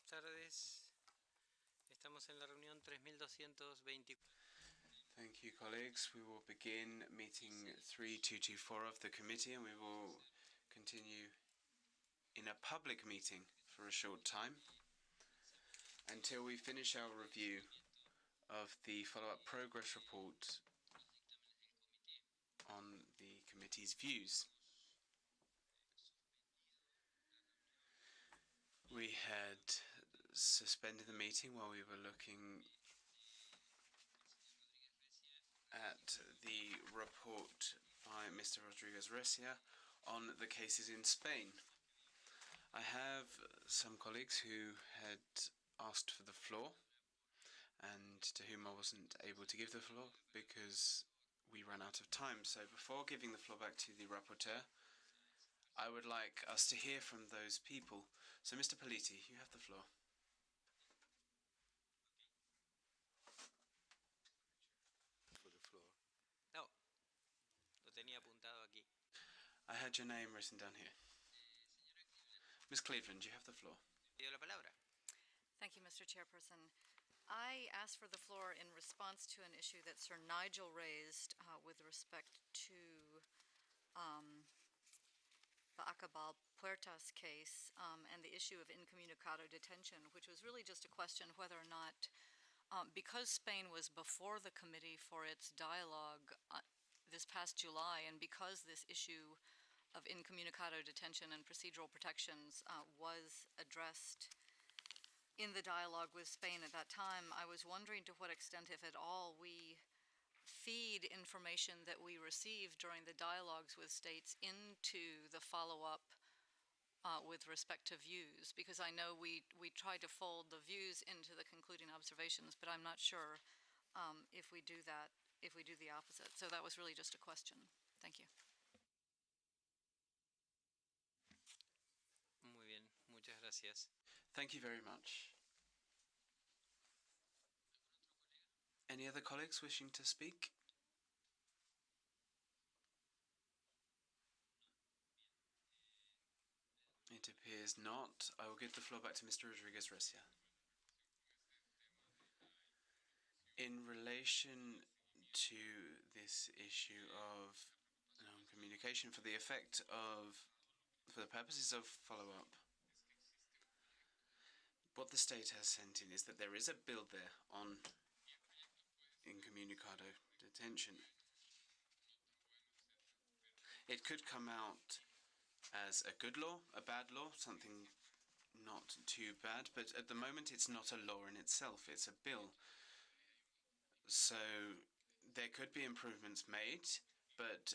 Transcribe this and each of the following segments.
tardes. Estamos en la reunión 3224. Thank you, colleagues. We will begin meeting 3224 of the committee, and we will continue in a public meeting for a short time until we finish our review of the follow-up progress report on the committee's views. We had suspended the meeting while we were looking at the report by Mr. Rodriguez Recia on the cases in Spain. I have some colleagues who had asked for the floor and to whom I wasn't able to give the floor because we ran out of time. So before giving the floor back to the rapporteur, I would like us to hear from those people. So Mr. Politi, you have the floor. For the floor. No, lo tenía apuntado aquí. I had your name written down here. Ms. Cleveland, you have the floor. Pido la palabra. Thank you, Mr. Chairperson. I asked for the floor in response to an issue that Sir Nigel raised with respect to the Acabal Puertas case and the issue of incommunicado detention, which was really just a question whether or not, because Spain was before the committee for its dialogue this past July, and because this issue of incommunicado detention and procedural protections was addressed in the dialogue with Spain at that time, I was wondering to what extent, if at all, we feed information that we receive during the dialogues with states into the follow-up with respect to views, because I know we try to fold the views into the concluding observations, but I'm not sure if we do that, if we do the opposite. So that was really just a question. Thank you. Muy bien, muchas gracias. Thank you very much. Any other colleagues wishing to speak? It appears not. I will give the floor back to Mr. Rodriguez Recia. In relation to this issue of communication for the purposes of follow-up, what the state has sent in is that there is a bill there on incommunicado detention. It could come out as a good law, a bad law, something not too bad, but at the moment it's not a law in itself, it's a bill. So there could be improvements made, but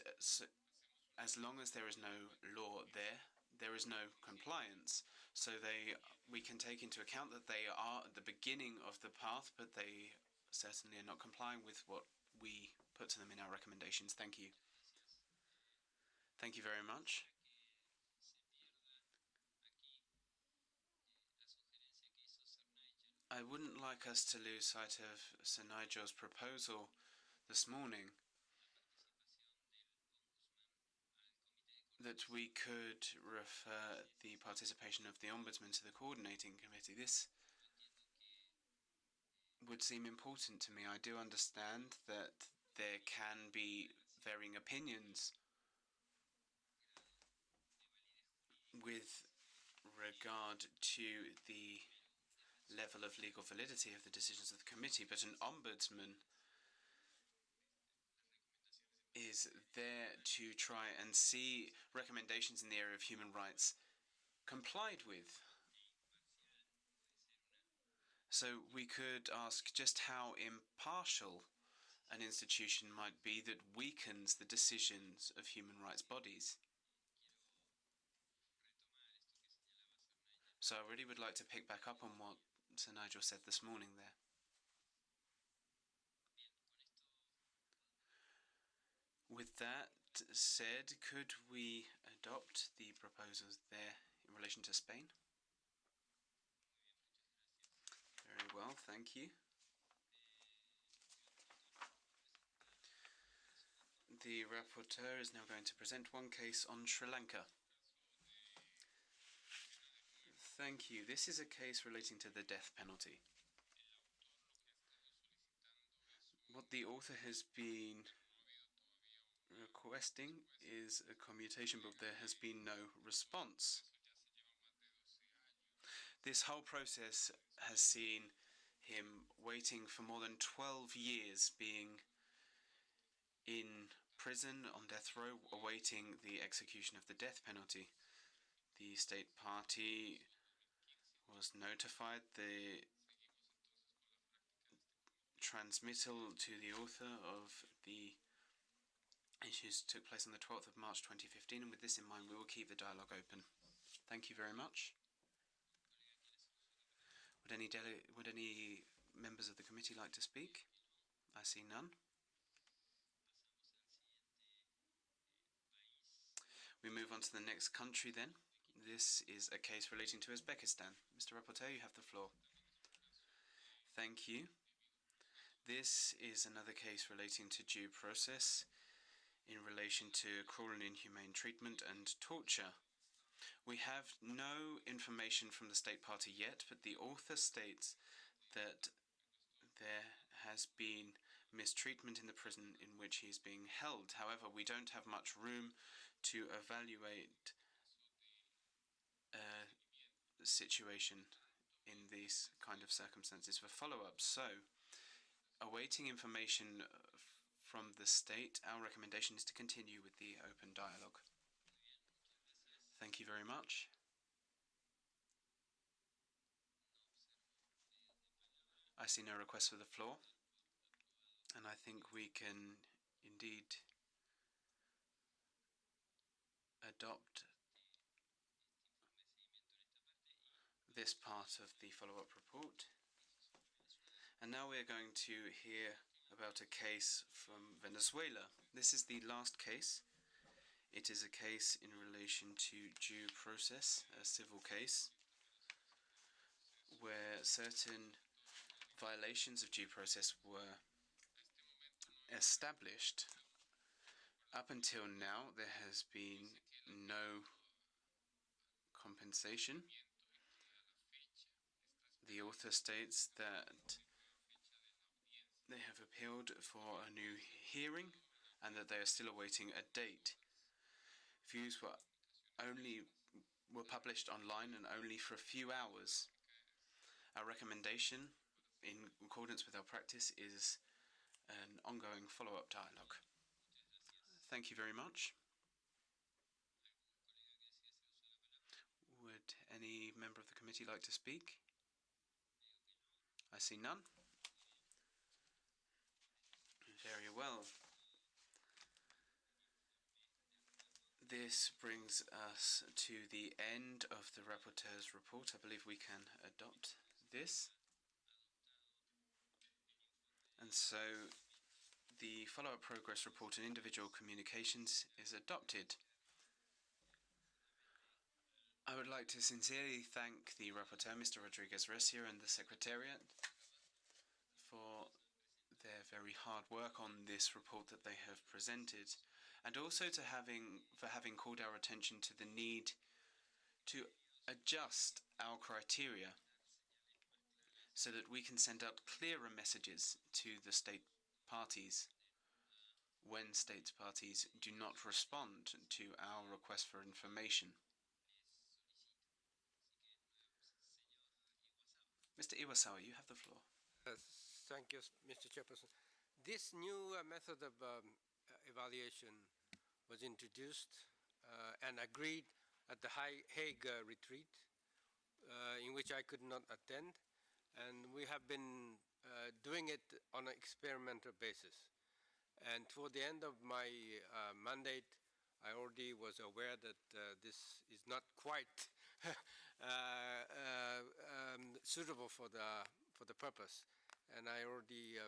as long as there is no law there is no compliance. So we can take into account that they are at the beginning of the path, but they certainly are not complying with what we put to them in our recommendations. Thank you. Thank you very much. I wouldn't like us to lose sight of Sir Nigel's proposal this morning that we could refer the participation of the Ombudsman to the Coordinating Committee. This would seem important to me. I do understand that there can be varying opinions with regard to the level of legal validity of the decisions of the committee, but an ombudsman is there to try and see recommendations in the area of human rights complied with. So we could ask just how impartial an institution might be that weakens the decisions of human rights bodies. So I really would like to pick back up on what Sir Nigel said this morning there. With that said, could we adopt the proposals there in relation to Spain? Very well, thank you. The rapporteur is now going to present one case on Sri Lanka. Thank you. This is a case relating to the death penalty. What the author has been requesting is a commutation, but there has been no response. This whole process has seen him waiting for more than 12 years, being in prison on death row, awaiting the execution of the death penalty. The state party was notified. The transmittal to the author of the issues took place on the 12th of March 2015, and with this in mind, we will keep the dialogue open. Thank you very much. Would any members of the committee like to speak? I see none. We move on to the next country then. This is a case relating to Uzbekistan. Mr. Rapporteur, you have the floor. Thank you. This is another case relating to due process in relation to cruel and inhumane treatment and torture. We have no information from the state party yet, but the author states that there has been mistreatment in the prison in which he is being held. However, we don't have much room to evaluate the situation in these kind of circumstances for follow-up. So, awaiting information from the state, our recommendation is to continue with the open dialogue. Thank you very much. I see no request for the floor, and I think we can indeed adopt this part of the follow-up report. And now we are going to hear about a case from Venezuela. This is the last case. It is a case in relation to due process, a civil case, where certain violations of due process were established. Up until now, there has been no compensation. The author states that they have appealed for a new hearing and that they are still awaiting a date. Views were published online and only for a few hours. Our recommendation, in accordance with our practice, is an ongoing follow-up dialogue. Thank you very much. Would any member of the committee like to speak? I see none. Very well. This brings us to the end of the rapporteur's report. I believe we can adopt this. And so the follow-up progress report and individual communications is adopted. I would like to sincerely thank the rapporteur, Mr. Rodriguez Recia, and the Secretariat for their very hard work on this report that they have presented, and also for having called our attention to the need to adjust our criteria so that we can send out clearer messages to the state parties when state parties do not respond to our request for information. Mr. Iwasawa, you have the floor. Thank you, Mr. Chairperson. This new method of evaluation was introduced and agreed at the Hague retreat, in which I could not attend, and we have been doing it on an experimental basis. And toward the end of my mandate, I already was aware that this is not quite suitable for the purpose, and I already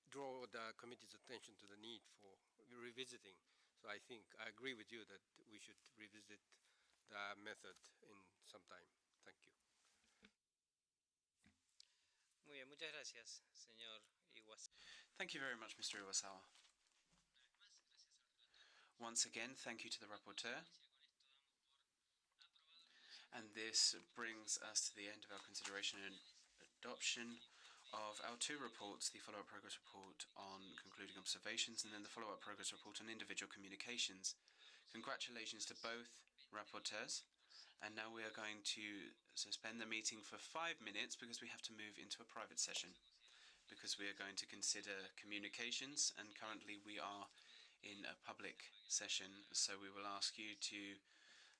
draw the committee's attention to the need for revisiting. So I think I agree with you that we should revisit the method in some time. Thank you. Muy bien, muchas gracias, señor Iwasawa. Thank you very much, Mr. Iwasawa. Once again, thank you to the rapporteur. And this brings us to the end of our consideration and adoption of our two reports, the follow-up progress report on concluding observations and then the follow-up progress report on individual communications. Congratulations to both rapporteurs. And now we are going to suspend the meeting for 5 minutes because we have to move into a private session because we are going to consider communications, and currently we are in a public session, so we will ask you to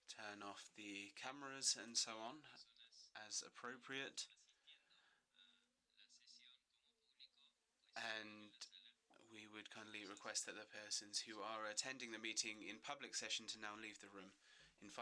turn off the cameras and so on as appropriate. And we would kindly request that the persons who are attending the meeting in public session to now leave the room.